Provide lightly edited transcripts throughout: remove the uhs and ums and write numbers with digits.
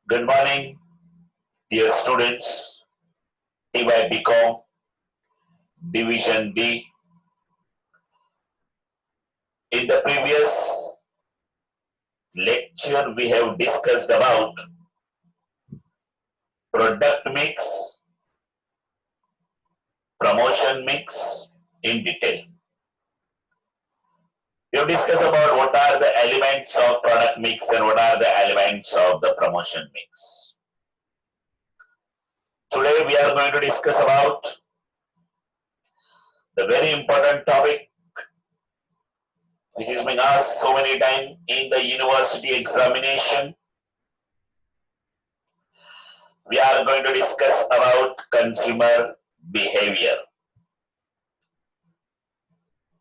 Good morning, dear students. Tybcom, Division B. In the previous lecture, we have discussed about product mix, promotion mix in detail. We have discussed about what are the elements of product mix and what are the elements of the promotion mix. Today, we are going to discuss about the very important topic which is being asked so many times in the university examination. We are going to discuss about consumer behavior.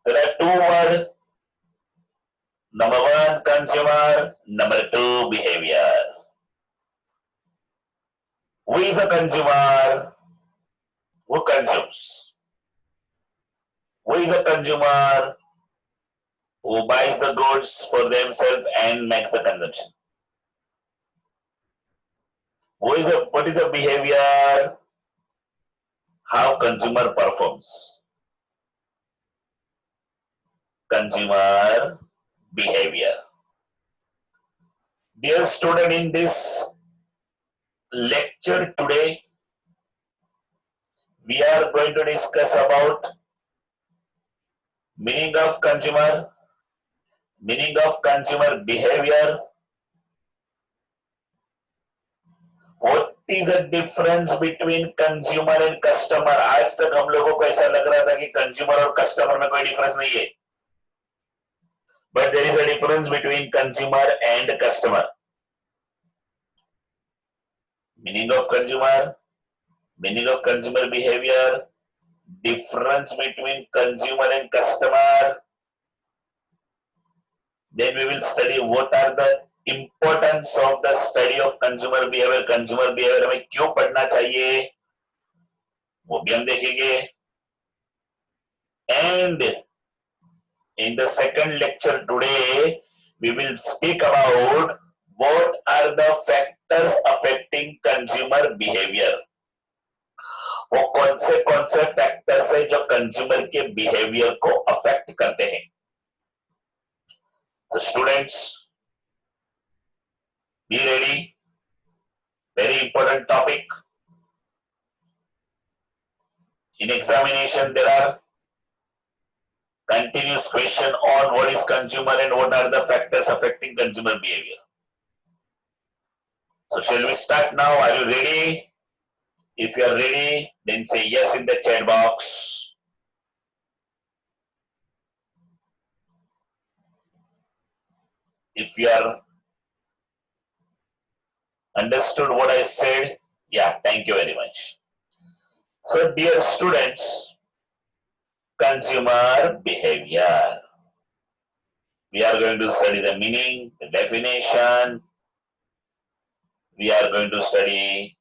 There are two words. Number one, consumer. Number two, behavior. Who is a consumer? Who consumes? Who is a consumer? Who buys the goods for themselves and makes the consumption? What is the behavior? How consumer performs? Consumer behavior. Dear student, in this lecture today, we are going to discuss about meaning of consumer behavior. What is the difference between consumer and customer? आज तक हम लोगों को ऐसा लग रहा था कि consumer और customer में कोई difference नहीं है. But there is a difference between consumer and customer. Meaning of consumer behavior, difference between consumer and customer. Then we will study what are the importance of the study of consumer behavior. Consumer behavior हमें क्यों पढ़ना चाहिए वो भी हम देखेंगे. And in the second lecture today, we will speak about what are the factors affecting consumer behavior. वो कौन से फैक्टर्स है जो कंज्यूमर के बिहेवियर को अफेक्ट करते हैं. So students, be ready. Very important topic. In examination, there are continuous question on what is consumer and what are the factors affecting consumer behavior. So shall we start now? Are you ready? If you are ready, then say yes in the chat box. If you are understood what I said, yeah, thank you very much. So dear students, consumer behavior. We are going to study the meaning, the definition. We are going to study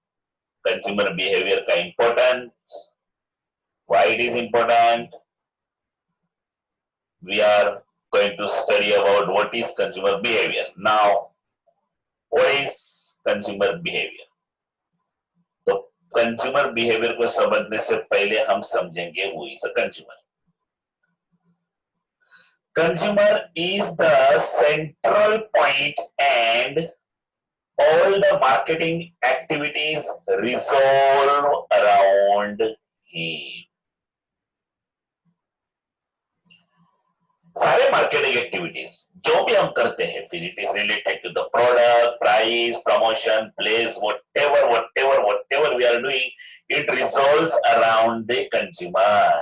consumer behavior का importance, why it is important. We are going to study about what is consumer behavior. Now, what is consumer behavior? तो consumer behavior को समझने से पहले हम समझेंगे who is a consumer. Consumer is the central point and all the marketing activities revolve around him. सारे marketing activities जो भी हम करते हैं, फिर it is related to the product, price, promotion, place, whatever we are doing, it revolves around the consumer.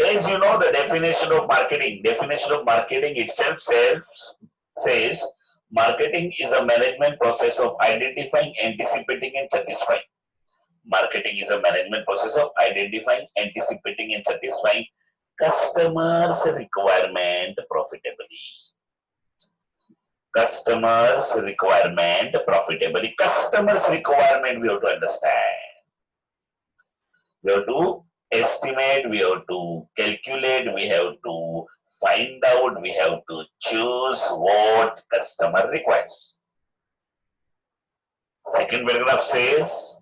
As you know, the definition of marketing itself says marketing is a management process of identifying, anticipating and satisfying. Marketing is a management process of identifying, anticipating and satisfying customers' requirement profitably. Customers' requirement we have to understand. We have to estimate, we have to calculate, we have to find out, we have to choose what customer requires. Second paragraph says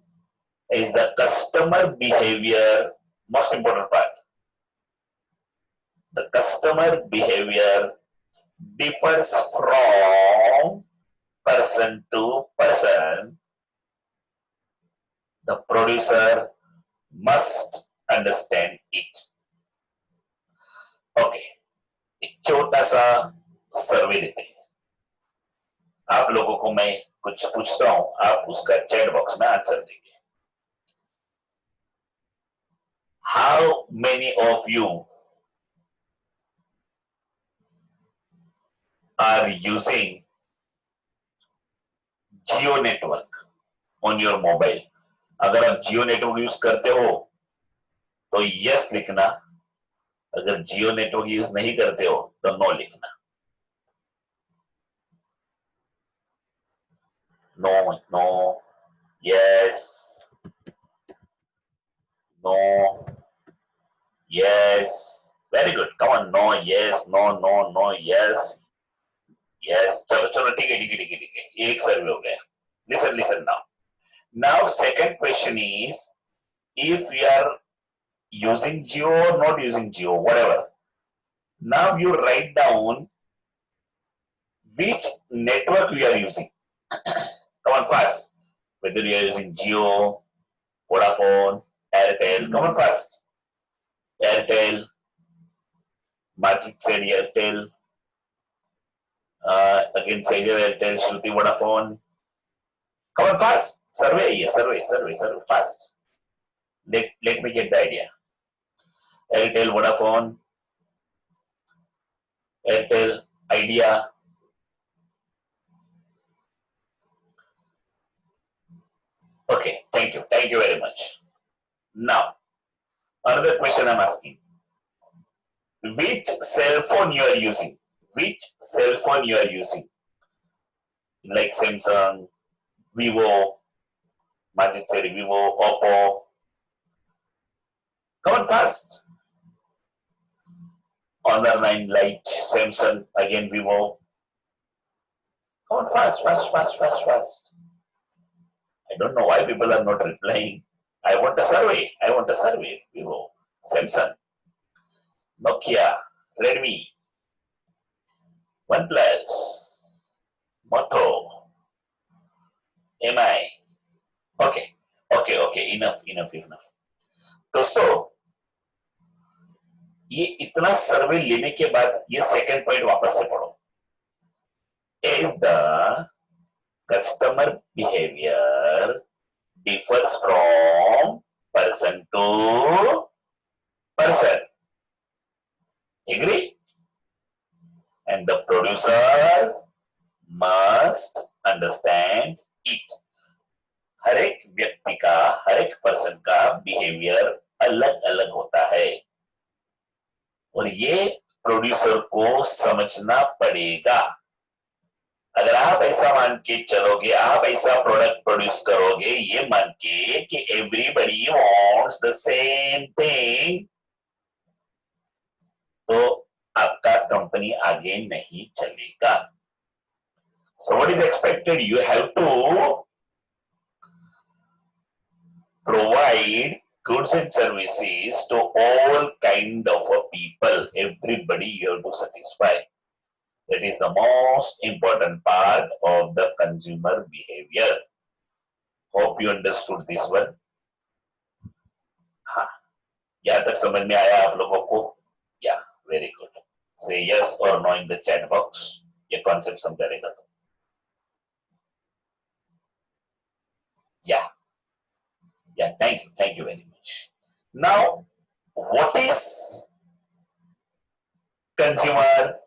is the customer behavior, most important part. The customer behavior differs from person to person. The producer must understand it. Okay, एक छोटा सा सर्वे देते हैं. आप लोगों को मैं कुछ पूछता हूं, आप उसका चैट बॉक्स में आंसर देंगे. How many of you are using Jio network on your mobile? अगर आप जियो नेटवर्क यूज करते हो तो यस लिखना, अगर जियो नेटवर्क यूज नहीं करते हो तो नो लिखना. No, no, yes, no, yes. Very good. Come on. No, yes, no, no, no, yes, yes. चलो चलो, ठीक है ठीक है ठीक है ठीक है. एक सर्वे हो गया. Listen listen now. Now second question is, if we are using Jio or not using Jio, whatever. Now you write down which network we are using. Come on fast. Whether you are using Jio, Vodafone, Airtel. Come on fast. Airtel. Market said Airtel. Again Sager Airtel, Shruti Vodafone. Come on fast. Survey here. Survey fast. Let me get the idea. Airtel, Vodafone, Airtel, Idea. Okay, thank you very much. Now, another question I'm asking. Which cell phone you are using? Which cell phone you are using? Like Samsung, Vivo, Majid said Vivo, Oppo. Come on fast. Honor 9 Lite, Samsung, again Vivo. Come on fast. I don't know why people are not replying. I want a survey. Vivo, Samsung, Nokia, Redmi, OnePlus, Moto, MI. Okay. Enough. दोस्तों, ये इतना सर्वे लेने के बाद ये second point वापस से पढ़ो. Is the customer behavior differs from person to person. Agree? And the producer must understand it. हर एक व्यक्ति का, हर एक पर्सन का बिहेवियर अलग अलग होता है और ये प्रोड्यूसर को समझना पड़ेगा. अगर आप ऐसा मान के चलोगे, आप ऐसा प्रोडक्ट प्रोड्यूस करोगे ये मान के कि everybody wants the same thing, तो आपका कंपनी आगे नहीं चलेगा. So what is expected? You have to provide goods and services to all kind of people. Everybody you have to satisfy. That is the most important part of the consumer behavior. Hope you understood this one. हाँ, यहाँ तक समझ में आया आप लोगों को? Yeah, very good. Say yes or no in the chat box. ये concept समझाएगा तो. Yeah, thank you very much. Now, what is consumer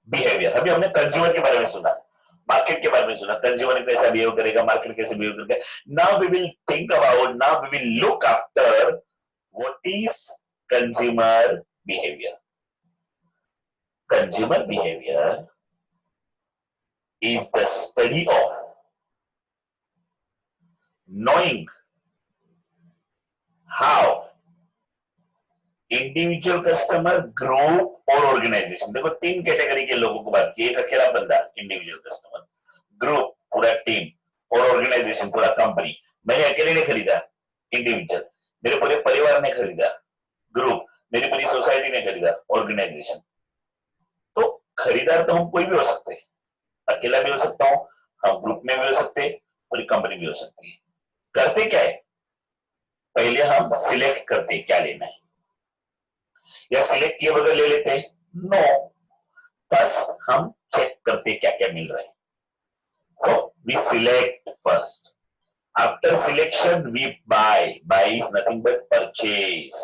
behavior? अभी हमने consumer के बारे में सुना, मार्केट के बारे में सुना, कंज्यूमर कैसा बिहेव करेगा, मार्केट कैसे बिहेव करेगा. Now we will look after what is consumer behavior. Consumer behavior is the study of knowing how individual customer, group और ऑर्गेनाइजेशन. देखो तीन कैटेगरी के लोगों को बात की. एक अकेला बंदा इंडिविजुअल कस्टमर, ग्रुप पूरा टीम और ऑर्गेनाइजेशन ऑर्गेनाइजेशन, पूरा कंपनी, मैंने अकेले नहीं खरीदा, इंडिविजुअल, मेरे पूरे परिवार ने खरीदा, ग्रुप, मेरी पूरी सोसाइटी ने खरीदा, ऑर्गेनाइजेशन। तो खरीदार तो हम कोई भी हो सकते हैं, अकेला भी हो सकता हूँ, हम ग्रुप में भी हो सकते हैं, पूरी कंपनी भी हो सकती है। करते क्या है, पहले हम सिलेक्ट करते क्या लेना है, या सिलेक्ट किए बगैर ले लेते हैं, नो, बस हम चेक करते क्या क्या मिल रहा है। So we select first, after selection we buy is nothing but purchase,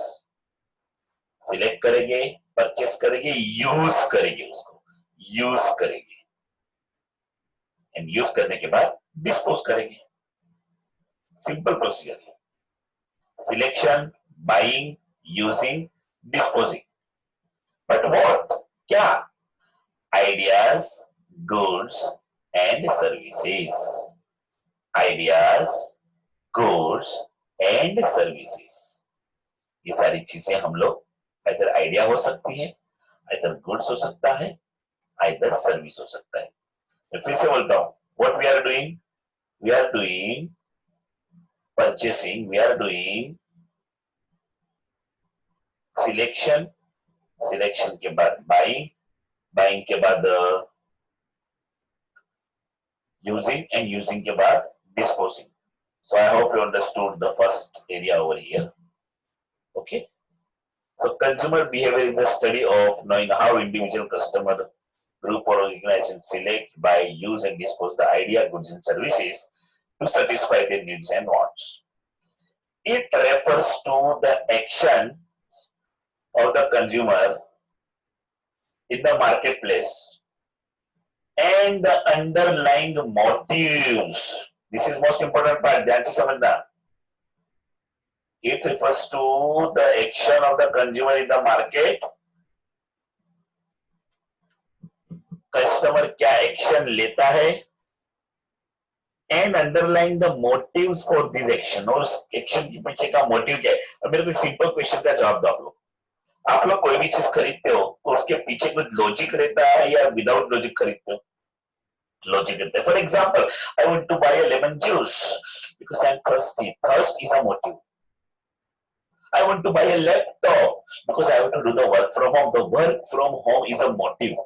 select करेंगे, परचेस करेंगे, यूज करेंगे, उसको यूज करेंगे, एंड यूज करने के बाद डिस्पोज करेंगे। सिंपल प्रोसीजर है, selection, buying, using, disposing. But what, क्या, ideas, goods and services, ideas, goods and services, ये सारी चीजें हम लोग इधर आइडिया हो सकती है, इधर गुड्स हो सकता है, इधर सर्विस हो सकता है। मैं फिर से बोलता हूं, what we are doing, we are doing purchasing, we are doing selection, selection के बाद बाइंग, बाइंग के बाद यूजिंग, एंड यूजिंग के बाद disposing. So I hope you understood the first area over here. Okay. So consumer behavior is the study of knowing how individual customer group or organization select, buy, use, and dispose the idea, goods, and services to satisfy their needs and wants. It refers to the action of the consumer in the marketplace and the underlying motives. This is most important part. ध्यान से समझना. It refers to the action of the consumer in the market. Customer क्या action लेता है, and underline the motives for this action, और उस action के पीछे का मोटिव क्या है। अब मेरे को एक सिंपल क्वेश्चन का जवाब दो। आप लोग कोई भी चीज खरीदते हो तो उसके पीछे कुछ लॉजिक रहता है या विदाउट लॉजिक खरीदते हो? लॉजिक रहता है। For example, I want to buy a lemon juice because I am thirsty, thirst is a motive. I want to buy a laptop because I have to do the work from home. The work from home is a motive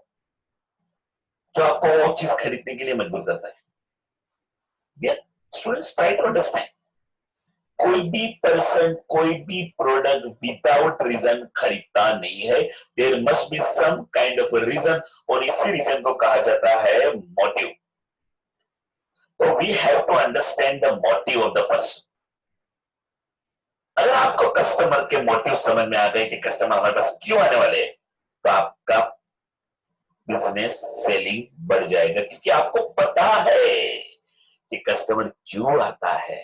जो आपको वो चीज खरीदने के लिए मजबूर करता है। Yeah, students try to understand. कोई भी पर्सन कोई भी प्रोडक्ट विदाउट रीजन खरीदता नहीं है। There must be some kind of reason, और इसी रीजन को कहा जाता है मोटिव। तो we have to understand the motive of the person. अगर आपको कस्टमर के मोटिव समझ में आ गए कि कस्टमर हमारे पास क्यों आने वाले हैं, तो आपका बिजनेस सेलिंग बढ़ जाएगा, क्योंकि आपको पता है कि कस्टमर क्यों आता है।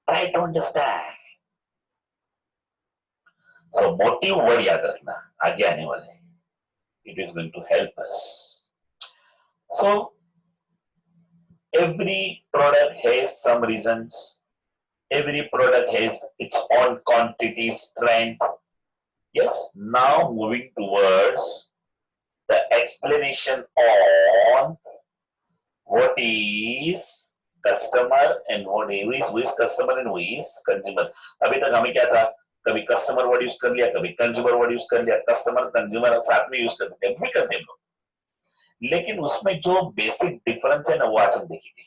Try to understand. So motive word याद रखना, आगे आने वाले it is going to help us. So every product has some reasons, every product has its own quantity, strength. Yes, now moving towards the explanation on what is customer and what is who is customer and who is consumer. अभी तक हमें क्या था, कभी customer word use कर लिया, कभी consumer word use कर लिया, कस्टमर कंज्यूमर साथ में यूज करते हैं, भी करते हैं लोग, लेकिन उसमें जो बेसिक डिफरेंस है ना वो आज हम देखेंगे।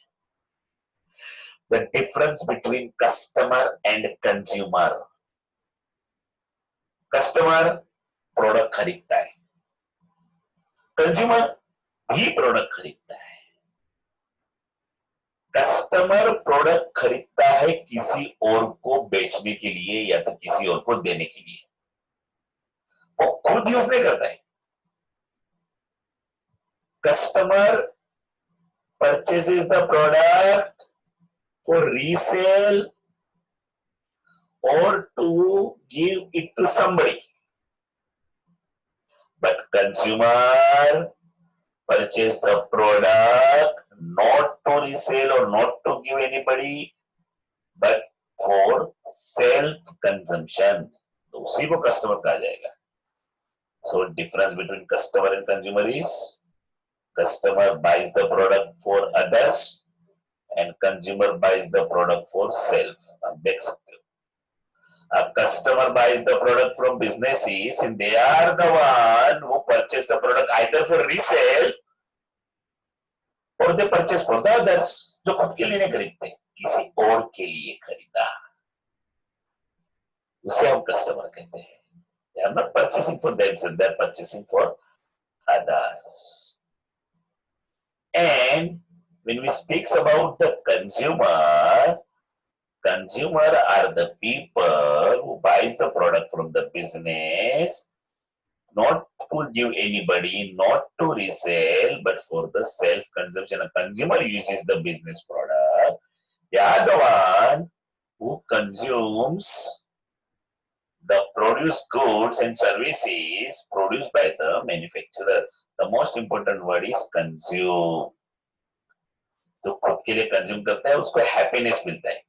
The difference between customer and consumer. Customer product खरीदता है, कंज्यूमर भी प्रोडक्ट खरीदता है। कस्टमर प्रोडक्ट खरीदता है किसी और को बेचने के लिए या तो किसी और को देने के लिए, वो खुद यूज नहीं करता है। Customer purchases the product for resale or to give it to somebody, but consumer purchase the product not to resell or not to give anybody but for self consumption, तो उसी को कस्टमर कहा जाएगा। So difference between customer and consumer is customer buys the product for others and consumer buys the product for self. आप देख सकते हो. A customer buys the product from businesses and they are the one who purchase the product either for resale or they purchase for the others. जो खुद के लिए नहीं खरीदते, किसी और के लिए खरीदा, उसे हम कस्टमर कहते हैं. They are not purchasing for themselves, they are purchasing for others. And when we speak about the consumer are the people who buys the product from the business, not to give anybody, not to resell, but for the self-consumption. A consumer uses the business product. They are the one who consumes the produced goods and services produced by the manufacturer. The most important word is consume. जो खुद के लिए consume करता है उसको happiness मिलता है,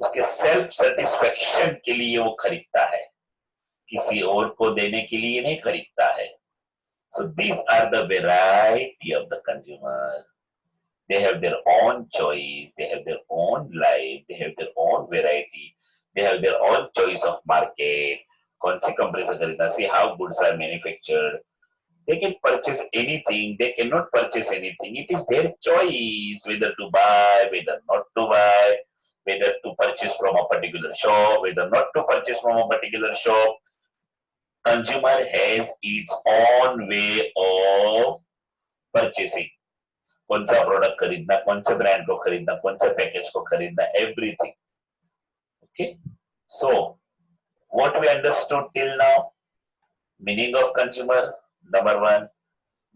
उसके सेल्फ सेटिस्फेक्शन के लिए वो खरीदता है, किसी और को देने के लिए नहीं खरीदता है. So these are the variety of the consumer. They have their own choice, they have their own life, they have their own variety, they have their own choice of market. कौन सी कंपनी से खरीदना, see how goods are manufactured. They can purchase anything, they cannot purchase anything. It is their choice whether to buy, whether not to buy, whether to purchase from a particular shop, whether not to purchase from a particular shop. Consumer has its own way of purchasing. कौन सा product खरीदना, कौन से brand को खरीदना, कौन से package को खरीदना, everything. Okay, so what we understood till now? Meaning of consumer, number one.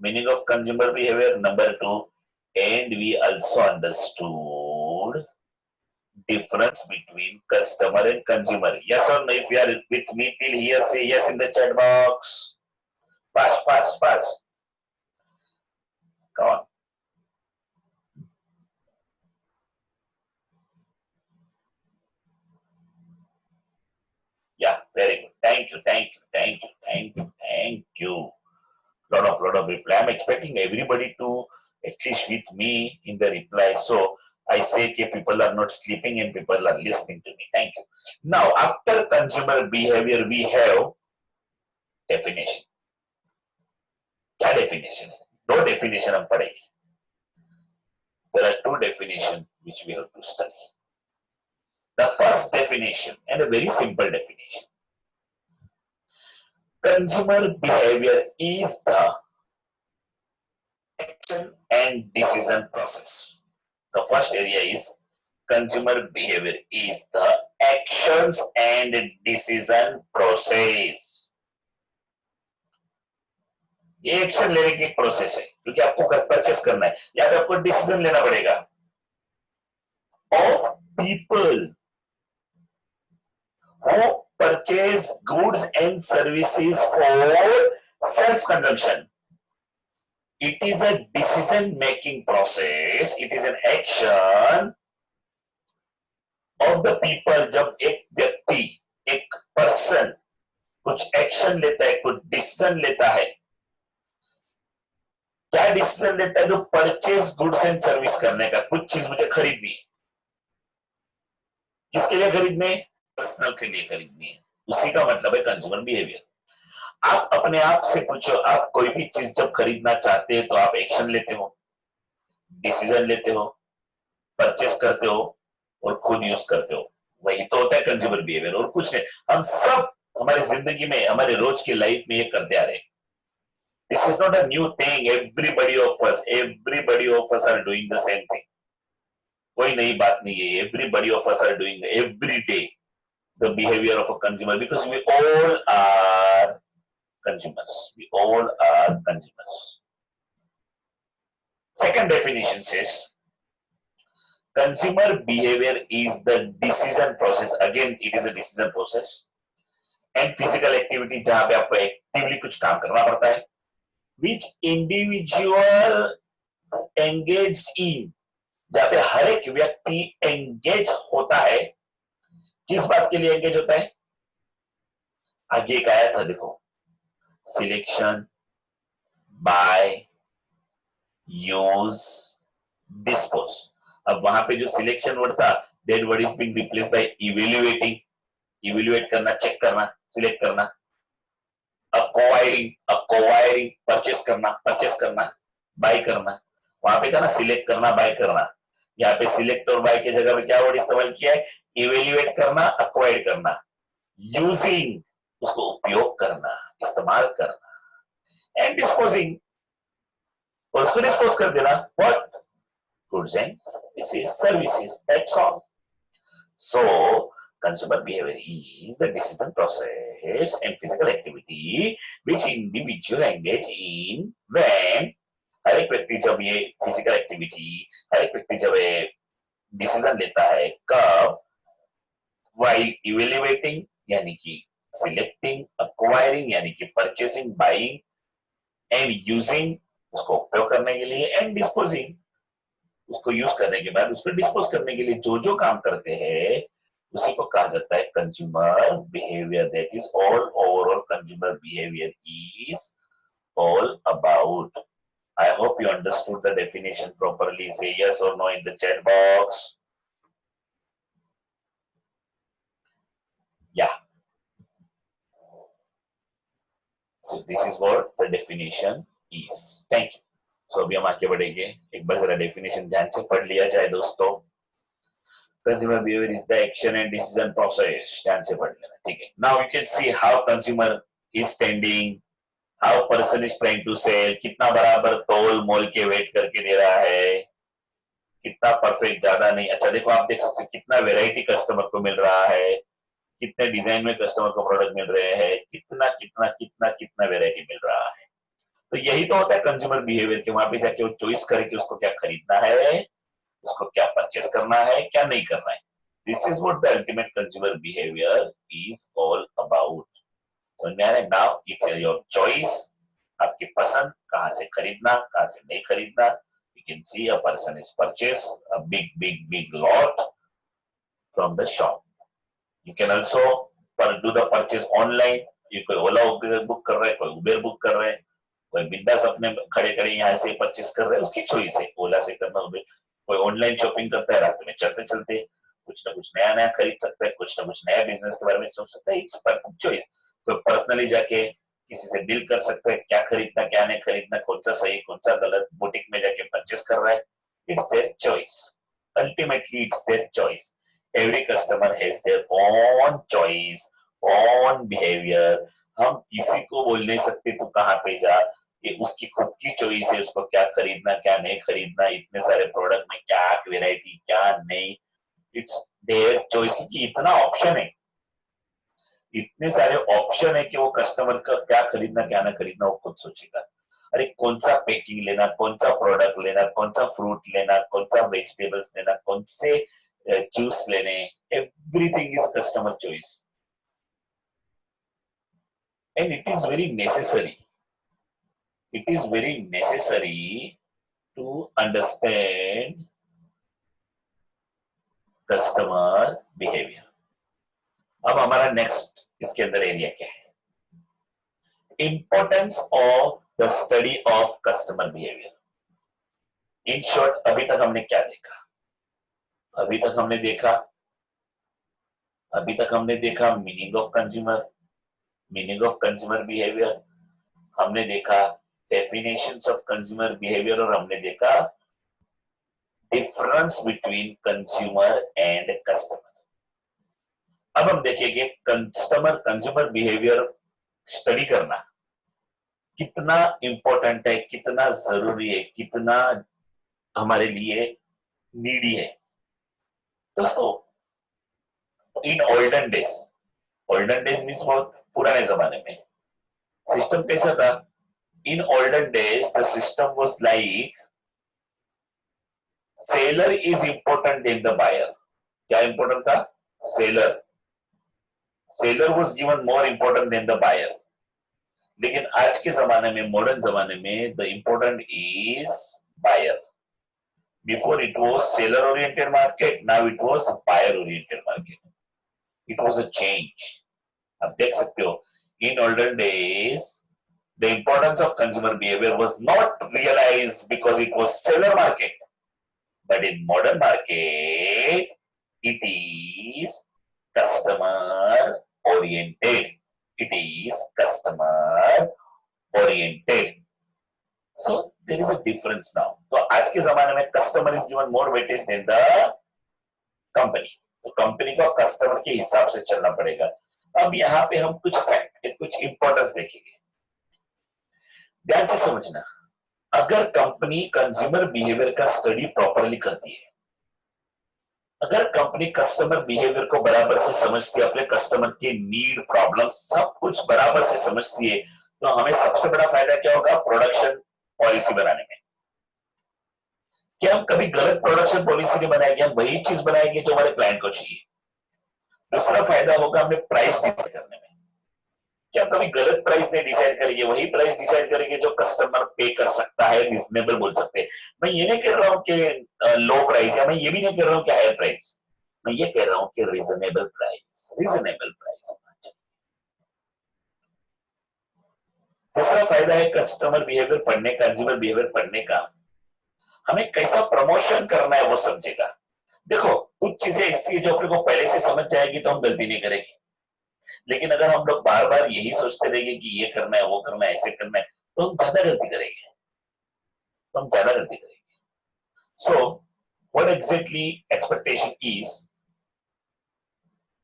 Meaning of consumer behavior, number two. And we also understood difference between customer and consumer. Yes or no? If you are with me till here, say yes in the chat box. Fast, fast, fast. Come on. Yeah, very good. Thank you, thank you, thank you, thank you, thank you. Lot of reply. I'm expecting everybody to at least with me in the reply. So I say okay, people are not sleeping and people are listening to me. Thank you. Now, after consumer behavior, we have definition. क्या definition है? दो definition हम पढ़ेंगे. There are two definitions which we have to study. The first definition, and a very simple definition. Consumer behavior is the action and decision process. The first area is consumer behavior is the actions and decision process. ये action लेने की process है क्योंकि आपको purchase करना है, या फिर आपको डिसीजन लेना पड़ेगा of people who purchase goods and services for self-consumption. It is a decision-making process. It is an action of the people. जब एक व्यक्ति, एक person कुछ एक्शन लेता है, कुछ डिसीजन लेता है, क्या डिसीजन लेता है? जो परचेज गुड्स एंड सर्विस करने का, कुछ चीज मुझे खरीदनी है. किसके लिए खरीदने? पर्सनल के लिए खरीदनी है. उसी का मतलब है कंज्यूमर बिहेवियर. आप अपने आप से पूछो, आप कोई भी चीज जब खरीदना चाहते हैं तो आप एक्शन लेते हो, डिसीजन लेते हो, परचेस करते हो और खुद यूज करते हो. वही तो होता है कंज्यूमर बिहेवियर, और कुछ नहीं. हम सब हमारी जिंदगी में, हमारे रोज की लाइफ में ये करते आ रहे हैं. This is not a new thing. Everybody of us are doing the same thing. कोई नई बात नहीं है. Everybody of us are doing every day the behavior of a consumer because we all are consumers. We all are consumers. Second definition says consumer behavior is the decision process. Again, it is a decision process and physical activity जहां पे आपको actively कुछ काम करना पड़ता है. Which individual engaged in, जहां पे हर एक व्यक्ति एंगेज होता है. किस बात के लिए एंगेज होता है? आगे एक आया था, देखो, सिलेक्शन, बाय, यूज, डिस्पोज. अब वहां पे जो सिलेक्शन वर्ड था, that word is being replaced by evaluating, evaluate करना, चेक करना, सिलेक्ट करना। अक्वायरिंग, अक्वायरिंग परचेस करना, बाय करना। वहां पे था ना सिलेक्ट करना, बाय करना। यहाँ पे सिलेक्ट और बाय की जगह पे क्या वर्ड इस्तेमाल किया है? इवेल्युएट करना, अक्वायर करना। यूजिंग, उसको उपयोग करना, इस्तेमाल करना। एंड डिस्पोजिंग, और उसको डिस्पोज कर देना। What? Goods and services, that's all. So, consumer behavior is the decision process and physical activity which individual engage in when हर एक व्यक्ति जब ये फिजिकल एक्टिविटी, हर एक व्यक्ति जब ये डिसीजन लेता है, कब? while evaluating यानी कि सिलेक्टिंग, acquiring यानी कि परचेसिंग, बाइंग, एंड यूजिंग उसको उपयोग करने के लिए, एंड डिस्पोजिंग उसको यूज करने के बाद उसको डिस्पोज करने के लिए जो जो काम करते हैं उसी को कहा जाता है consumer behaviour. That is all overall consumer behaviour is all about. I hope you understood the definition properly. Say yes और no in the chat box. या so this is what the definition is. Thank you. So अभी हम आगे बढ़ेंगे। एक बार जरा definition ध्यान से पढ़ लिया जाए दोस्तों। Consumer behavior is the action and decision process. ध्यान से पढ़ लेना, ठीक है। Now you can see how consumer is standing, how person is trying to sell, कितना बराबर तोल मोल के वेट करके दे रहा है, कितना परफेक्ट, ज्यादा नहीं। अच्छा देखो, आप देख सकते हो कितना वेराइटी कस्टमर को मिल रहा है, कितने डिजाइन में कस्टमर को प्रोडक्ट मिल रहे हैं, कितना कितना कितना कितना वेराइटी मिल रहा है। तो यही तो होता है कंज्यूमर बिहेवियर के। वहां पे जाके वो चॉइस करे कि उसको क्या खरीदना है, उसको क्या परचेस करना है, क्या नहीं करना है। This is what the ultimate consumer behaviour is all about. So now it's your choice, आपकी पसंद, कहां से खरीदना, कहां से नहीं खरीदना। You can see a person is purchased a big lot from the shop. You can also do the purchase online. ये कोई ओला बुक कर रहा है, कोई उबेर बुक कर रहा है, कोई बिंदास अपने खड़े खड़े यहाँ से परचेस कर रहा है, उसकी चॉइस है ओला से करना, उबेर। कोई ऑनलाइन शॉपिंग करता है, रास्ते में चलते चलते कुछ ना कुछ नया नया खरीद सकता है, कुछ ना कुछ नया बिजनेस के बारे में सोच सकता है। It's perfect choice. कोई पर्सनली जाके किसी से डील कर सकता है, क्या खरीदना क्या नहीं खरीदना, कौन सा सही कौन सा गलत, बुटीक में जाके परचेस कर रहा है। It's their choice. Ultimately it's their choice. Every customer has their own choice, own behaviour. हम किसी को बोल नहीं सकते तू कहाँ पे जा, ये उसकी खुद की चॉइस है, उसको क्या खरीदना क्या नहीं खरीदना, इतने सारे प्रोडक्ट में क्या वेराइटी क्या नहीं। इट्स देयर चॉइस, क्योंकि इतना ऑप्शन है, इतने सारे ऑप्शन है कि वो कस्टमर का क्या खरीदना क्या ना खरीदना वो खुद सोचेगा। अरे कौन सा पैकिंग लेना, कौन सा प्रोडक्ट लेना, कौन सा फ्रूट लेना, कौन सा वेजिटेबल्स लेना, कौन से जूस लेने, everything is customer choice. And it is very necessary, it is very necessary to understand customer behavior. अब हमारा नेक्स्ट इसके अंदर एरिया क्या है? Importance of the study of customer behaviour. In short, अभी तक हमने क्या देखा? अभी तक हमने देखा मीनिंग ऑफ कंज्यूमर बिहेवियर, हमने देखा डेफिनेशंस ऑफ कंज्यूमर बिहेवियर, और हमने देखा difference between consumer and customer. अब हम देखेंगे कंज्यूमर बिहेवियर स्टडी करना कितना इंपॉर्टेंट है, कितना जरूरी है, कितना हमारे लिए नीडी है। दोस्तों, इन ओल्डन डेज मीन्स बहुत पुराने जमाने में सिस्टम कैसा था? In olden days the system was like seller is important than the buyer. क्या इंपॉर्टेंट था? Seller was given more important than the buyer. लेकिन आज के जमाने में, मॉडर्न जमाने में, the important is buyer. Before it was seller oriented market, now it was buyer oriented market. It was a change. आप देख सकते हो, in olden days the importance of consumer behavior was not realized because it was seller market, but in modern market it is customer oriented. It is customer oriented. So there is a difference now. तो आज के जमाने में customer is given more weightage than the company. तो company को customer के हिसाब से चलना पड़ेगा. अब यहाँ पे हम कुछ फैक्ट, कुछ इंपॉर्टेंस देखेंगे. ध्यान से समझना. अगर कंपनी कंज्यूमर बिहेवियर का स्टडी प्रॉपरली करती है, अगर कंपनी कस्टमर बिहेवियर को बराबर से समझती है, अपने कस्टमर के नीड, प्रॉब्लम सब कुछ बराबर से समझती है, तो हमें सबसे बड़ा फायदा क्या होगा? प्रोडक्शन पॉलिसी बनाने में. क्या हम कभी गलत प्रोडक्शन पॉलिसी नहीं बनाएंगे, हम वही चीज बनाएंगे जो हमारे क्लाइंट को चाहिए. दूसरा फायदा होगा हमें प्राइस डिसाइड करने में. क्या कभी गलत प्राइस नहीं डिसाइड करेंगे, वही प्राइस डिसाइड करेंगे जो कस्टमर पे कर सकता है, रीजनेबल बोल सकते हैं. मैं ये नहीं कह रहा हूँ कि लो प्राइस है, मैं ये भी नहीं कह रहा हूँ कि हाई प्राइस, मैं ये कह रहा हूँ कि रीजनेबल प्राइस, रीजनेबल प्राइस होना चाहिए. तीसरा फायदा है कस्टमर बिहेवियर पढ़ने का, कंज्यूमर बिहेवियर पढ़ने का. हमें कैसा प्रमोशन करना है वो समझेगा. देखो कुछ चीजें ऐसी है जो अपने को पहले से समझ जाएगी तो हम गलती नहीं करेंगे. लेकिन अगर हम लोग बार बार यही सोचते रहेंगे कि ये करना है, वो करना है, ऐसे करना है, तो हम ज्यादा गलती करेंगे. So what exactly expectation is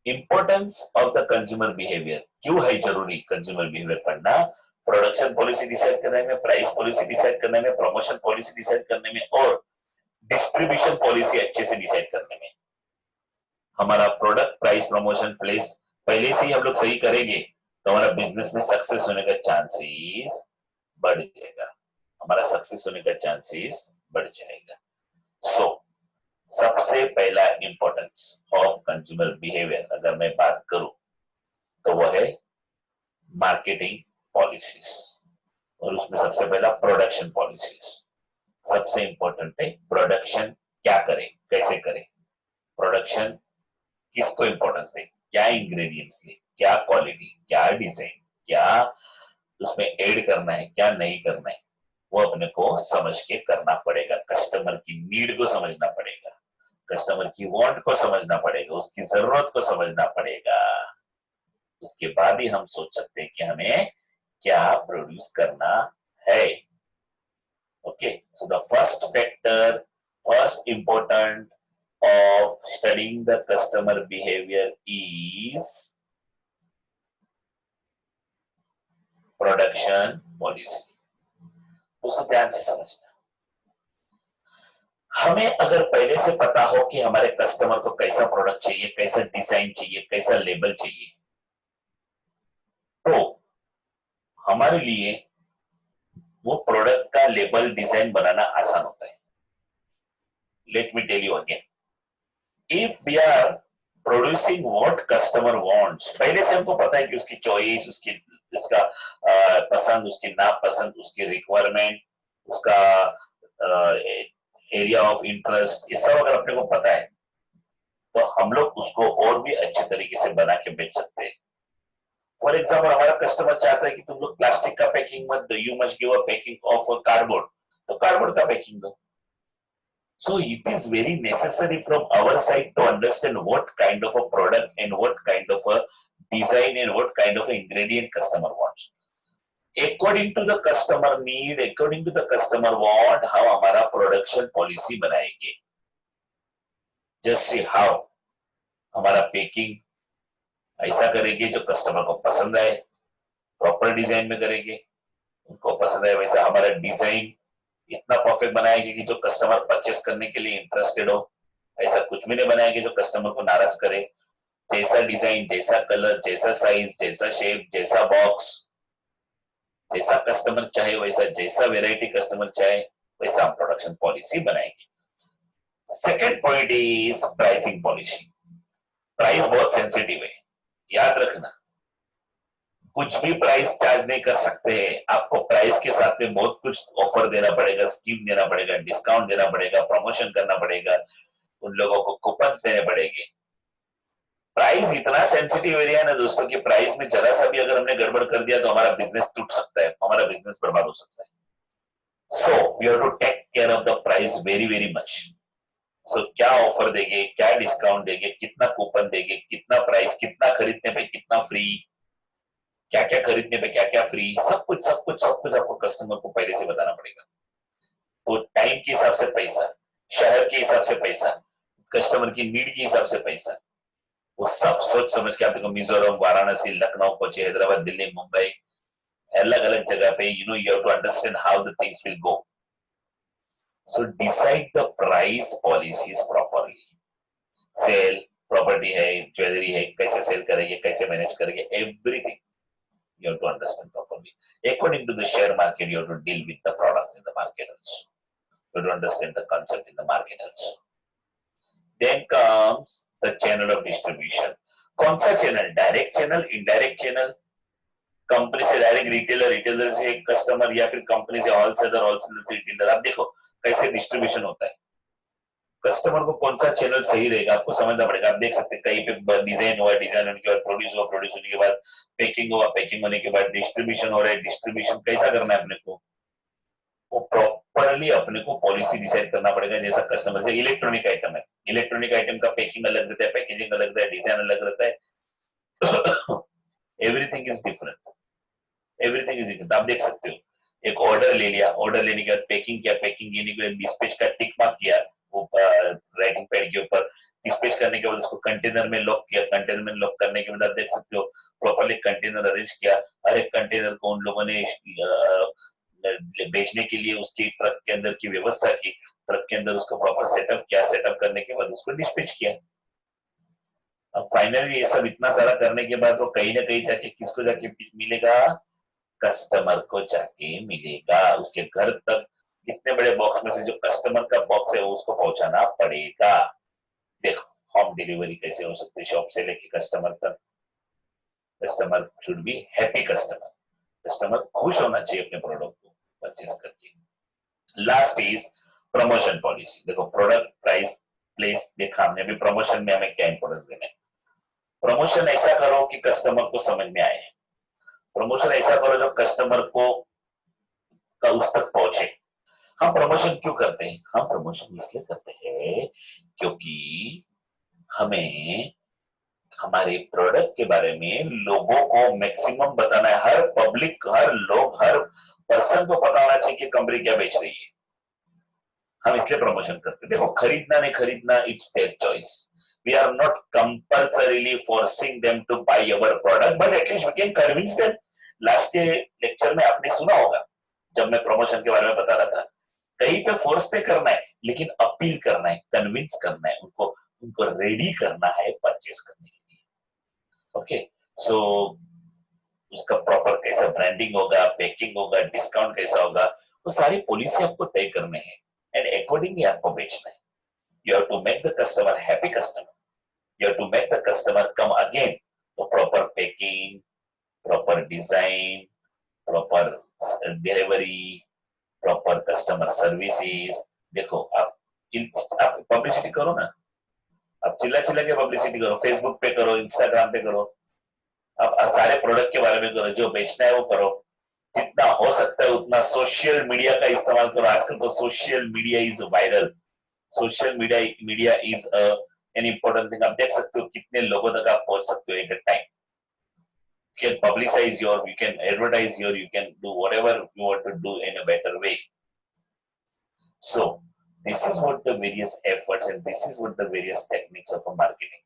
importance of the consumer behaviour. क्यों है जरूरी कंज्यूमर बिहेवियर पढ़ना? प्रोडक्शन पॉलिसी डिसाइड करने में, प्राइस पॉलिसी डिसाइड करने में, प्रमोशन पॉलिसी डिसाइड करने में और डिस्ट्रीब्यूशन पॉलिसी अच्छे से डिसाइड करने में. हमारा प्रोडक्ट, प्राइस, प्रमोशन, प्लेस पहले से ही हम लोग सही करेंगे तो हमारा बिजनेस में सक्सेस होने का चांसेस बढ़ जाएगा. हमारा सक्सेस होने का चांसेस बढ़ जाएगा. सो सबसे पहला इंपॉर्टेंस ऑफ कंज्यूमर बिहेवियर अगर मैं बात करूं तो वो है मार्केटिंग पॉलिसीज, और उसमें सबसे पहला प्रोडक्शन पॉलिसीज. सबसे इंपॉर्टेंट है प्रोडक्शन. क्या करें, कैसे करें प्रोडक्शन, किसको इंपॉर्टेंस दे, क्या इंग्रेडिएंट्स ले, क्या क्वालिटी, क्या डिजाइन, क्या उसमें ऐड करना है, क्या नहीं करना है, वो अपने को समझ के करना पड़ेगा. कस्टमर की नीड को समझना पड़ेगा, कस्टमर की वांट को समझना पड़ेगा, उसकी जरूरत को समझना पड़ेगा. उसके बाद ही हम सोच सकते हैं कि हमें क्या प्रोड्यूस करना है. Okay, so the first factor, first important of studying the customer behavior is production policy. उसे ध्यान से समझना. हमें अगर पहले से पता हो कि हमारे कस्टमर को कैसा प्रोडक्ट चाहिए, कैसा डिजाइन चाहिए, कैसा लेबल चाहिए, तो हमारे लिए वो प्रोडक्ट का लेबल डिजाइन बनाना आसान होता है. Let me tell you again. If we are producing what customer wants, पहले से हमको पता है कि उसकी चॉइस, उसका पसंद, उसकी नापसंद, उसकी रिक्वायरमेंट, उसका एरिया ऑफ इंटरेस्ट, ये सब अगर अपने को पता है तो हम लोग उसको और भी अच्छे तरीके से बना के बेच सकते हैं. फॉर एग्जाम्पल हमारा कस्टमर चाहता है कि तुम लोग प्लास्टिक का पैकिंग मत दो, you must give a packing of cardboard, तो कार्डबोर्ड का पैकिंग दो. So it is very necessary from our side to understand what kind of a product and what kind of a design and what kind of ingredient customer wants. According to the customer need, according to the customer want, how हमारा production policy बनाएंगे. Just see how हमारा packing ऐसा करेंगे जो customer को पसंद आए, proper design में करेंगे, उनको पसंद आए वैसा हमारा डिजाइन इतना परफेक्ट बनाएंगे कि जो कस्टमर परचेस करने के लिए इंटरेस्टेड हो. ऐसा कुछ भी नहीं बनाएंगे जो कस्टमर को नाराज करे. जैसा डिजाइन, जैसा कलर, जैसा साइज, जैसा शेप, जैसा बॉक्स, जैसा कस्टमर चाहे वैसा, जैसा वेराइटी कस्टमर चाहे वैसा हम प्रोडक्शन पॉलिसी बनाएंगे. Second point is pricing policy. Price बहुत सेंसिटिव है, याद रखना. कुछ भी प्राइस चार्ज नहीं कर सकते हैं. आपको प्राइस के साथ में बहुत कुछ ऑफर देना पड़ेगा, स्कीम देना पड़ेगा, डिस्काउंट देना पड़ेगा, प्रमोशन करना पड़ेगा, उन लोगों को कूपन्स देने पड़ेंगे. प्राइस इतना सेंसिटिव एरिया है ना दोस्तों कि प्राइस में जरा सा भी अगर हमने गड़बड़ कर दिया तो हमारा बिजनेस टूट सकता है, हमारा बिजनेस बर्बाद हो सकता है. So we have to take care of the price very very much. So क्या ऑफर देंगे, क्या डिस्काउंट देंगे, कितना कूपन देंगे, कितना प्राइस, कितना खरीदने पे कितना फ्री, क्या क्या खरीदने पे क्या क्या फ्री, सब कुछ आपको कस्टमर को पहले से बताना पड़ेगा। तो टाइम के हिसाब से पैसा, शहर के हिसाब से पैसा, कस्टमर की नीड के हिसाब से पैसा, वो सब सोच समझ के आप देखो, मिजोरम, वाराणसी, लखनऊ, कोची, हैदराबाद, दिल्ली, मुंबई, अलग अलग जगह पे you have to understand how the things will go. So decide the price policies properly. Sale, property है, ज्वेलरी है, कैसे सेल करेंगे, कैसे मैनेज करेंगे, everything you have to understand properly. According to the share market, you have to deal with the products in the market also. You have to understand the concept in the market also. Then comes the channel of distribution. कौन सा channel, direct channel, indirect channel, company से direct retailer, retailer से customer, या फिर company से wholesaler, wholesaler से retailer. आप देखो कैसे डिस्ट्रीब्यूशन होता है। कस्टमर को कौन सा चैनल सही रहेगा आपको समझना पड़ेगा। आप देख सकते हैं कहीं पे डिजाइन हुआ, डिजाइन होने के बाद प्रोड्यूस हुआ, प्रोड्यूस होने के बाद पैकिंग हुआ, पैकिंग होने के बाद डिस्ट्रीब्यूशन हो रहा है। डिस्ट्रीब्यूशन कैसा करना है अपने को, वो प्रॉपरली अपने को पॉलिसी डिसाइड करना पड़ेगा। जैसा कस्टमर से इलेक्ट्रॉनिक आइटम है, इलेक्ट्रॉनिक आइटम का पैकिंग अलग रहता है, पैकेजिंग अलग रहता है, डिजाइन अलग रहता है। Everything is different, everything is different. आप देख सकते हो एक ऑर्डर ले लिया, ऑर्डर लेने के बाद पैकिंग किया, पैकिंग लेने के बाद डिस्पैच का टिक मार्क किया वो राइटिंग पैड के ऊपर, डिस्पैच करने के बाद उसको कंटेनर में लॉक किया, कंटेनर में लॉक करने के बाद आप देख सकते हो प्रॉपरली कंटेनर अरेंज किया। हर एक कंटेनर को उन लोगों ने बेचने के लिए उसकी ट्रक के अंदर की व्यवस्था की, ट्रक के अंदर उसको प्रॉपर सेटअप किया, सेटअप करने के बाद उसको डिस्पैच किया। अब फाइनली ये सब इतना सारा करने के बाद वो कहीं ना कहीं जाके किसको जाके मिलेगा, कस्टमर को जाके मिलेगा, उसके घर तक। इतने बड़े बॉक्स में से जो कस्टमर का बॉक्स है उसको पहुंचाना पड़ेगा। देखो होम डिलीवरी कैसे हो सकती है, शॉप से लेके कस्टमर तक। Customer should be happy, customer customer खुश होना चाहिए अपने प्रोडक्ट को परचेज करके। Last is promotion policy. देखो प्रोडक्ट, प्राइस, प्लेस देखा हमने, भी प्रमोशन में हमें क्या इंपोर्टेंस देना है। प्रमोशन ऐसा करो कि कस्टमर को समझ में आए, प्रमोशन ऐसा करो जो कस्टमर को का उस तक पहुंचे। हम प्रमोशन क्यों करते हैं, हम प्रमोशन इसलिए करते हैं क्योंकि हमें हमारे प्रोडक्ट के बारे में लोगों को मैक्सिमम बताना है। हर पब्लिक, हर लोग, हर पर्सन को पता होना चाहिए कि कंपनी क्या बेच रही है। हम इसलिए प्रमोशन करते हैं। देखो खरीदना नहीं खरीदना, it's their choice. We are not compulsorily forcing them to buy our product, but at least we can convince them. Last के लेक्चर में आपने सुना होगा जब मैं प्रमोशन के बारे में बता रहा था, कहीं पे फोर्स नहीं करना है, लेकिन अपील करना है, कन्विंस करना है, उनको उनको रेडी करना है परचेस करने के लिए। ओके, सो उसका प्रॉपर कैसा ब्रांडिंग होगा, पैकिंग होगा, डिस्काउंट कैसा होगा, वो सारी पॉलिसी आपको तय करने हैं एंड अकॉर्डिंगली आपको बेचना है। You have to make the customer happy customer, you have to make the customer come again. तो proper packing, proper design, proper delivery, proper customer services. देखो आप पब्लिसिटी करो ना, आप चिल्ला चिल्ला के पब्लिसिटी करो, फेसबुक पे करो, इंस्टाग्राम पे करो, आप सारे प्रोडक्ट के बारे में करो, जो बेचना है वो करो। जितना हो सकता है उतना सोशल मीडिया का इस्तेमाल करो। आजकल तो social media is viral, social media is an important thing. आप देख सकते हो कितने लोगों तक आप पहुंच सकते हो at a time. You can publicize your, you can advertise your, you can do whatever you want to do in a better way. So this is what the various efforts and this is what the various techniques of a marketing.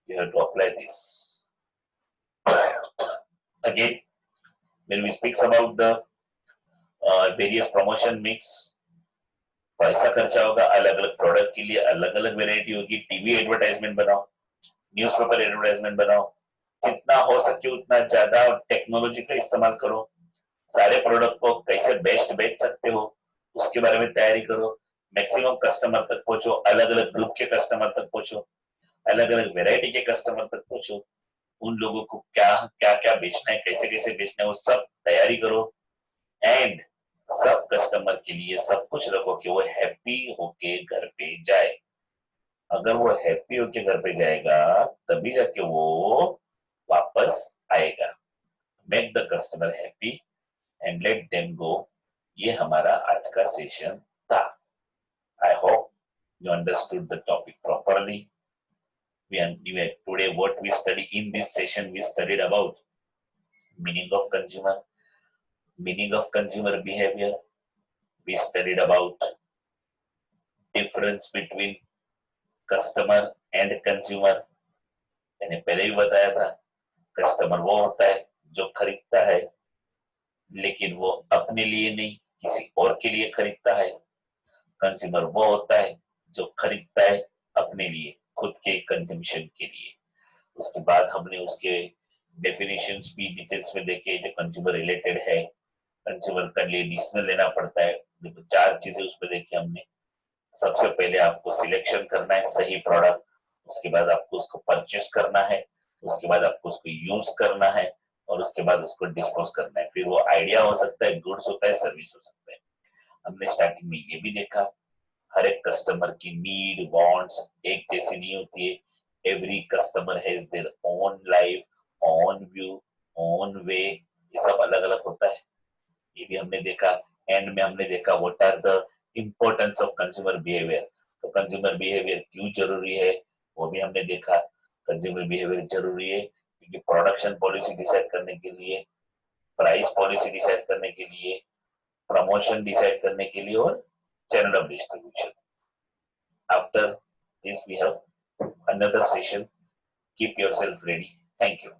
You have to apply this. Again, when we speak about the various promotion mix, पैसा खर्चा होगा, अलग अलग product के लिए अलग अलग variety होगी। टीवी एडवर्टाइजमेंट बनाओ, न्यूज़पेपर एडवर्टाइजमेंट बनाओ, जितना हो सके उतना ज्यादा टेक्नोलॉजी का इस्तेमाल करो। सारे प्रोडक्ट को कैसे बेस्ट बेच सकते हो उसके बारे में तैयारी करो। मैक्सिमम कस्टमर तक पहुंचो, अलग अलग ग्रुप के कस्टमर तक पहुंचो, अलग अलग वेराइटी के कस्टमर तक पहुंचो। उन लोगों को क्या क्या क्या बेचना है, कैसे कैसे बेचना है, वो सब तैयारी करो एंड सब कस्टमर के लिए सब कुछ रखो कि वो हैप्पी होके घर पे जाए। अगर वो हैप्पी होके घर पे जाएगा तभी जाके वो वापस आएगा। Make the customer happy and let them go. ये हमारा आज का सेशन था। I hope You understood the topic properly. Today what we study in this session, we studied about meaning of consumer, meaning of consumer behavior. We studied about difference between customer and consumer. मैंने पहले भी बताया था, customer वो होता है जो खरीदता है लेकिन वो अपने लिए नहीं किसी और के लिए खरीदता है. कंज्यूमर वो होता है जो खरीदता है अपने लिए, खुद के कंजम्पशन के लिए. उसके बाद हमने उसके डेफिनेशंस भी डिटेल्स में देखे जो कंज्यूमर रिलेटेड है. कंज्यूमर का लिए डिसीजन लेना पड़ता है. देखो 4 चीजें उसमें देखी हमने. सबसे पहले आपको सिलेक्शन करना है सही प्रोडक्ट, उसके बाद आपको उसको परचेस करना है, उसके बाद आपको उसको यूज करना है और उसके बाद उसको डिस्पोज करना है. फिर वो आइडिया हो सकता है, गुड्स होता है, सर्विस हो सकता है. हमने स्टार्टिंग में ये भी देखा हर एक कस्टमर की नीड वांट्स एक जैसी नहीं होती है. Every customer has their own life, own view, own way. ये सब अलग अलग होता है. ये भी हमने देखा. एंड में हमने देखा what are the importance of consumer behaviour. तो कंज्यूमर बिहेवियर क्यों जरूरी है वो भी हमने देखा. कंज्यूमर बिहेवियर जरूरी है क्योंकि प्रोडक्शन पॉलिसी डिसाइड करने के लिए, प्राइस पॉलिसी डिसाइड करने के लिए, प्रमोशन डिसाइड करने के लिए और channel of distribution. After this we have another session. Keep yourself ready. Thank you.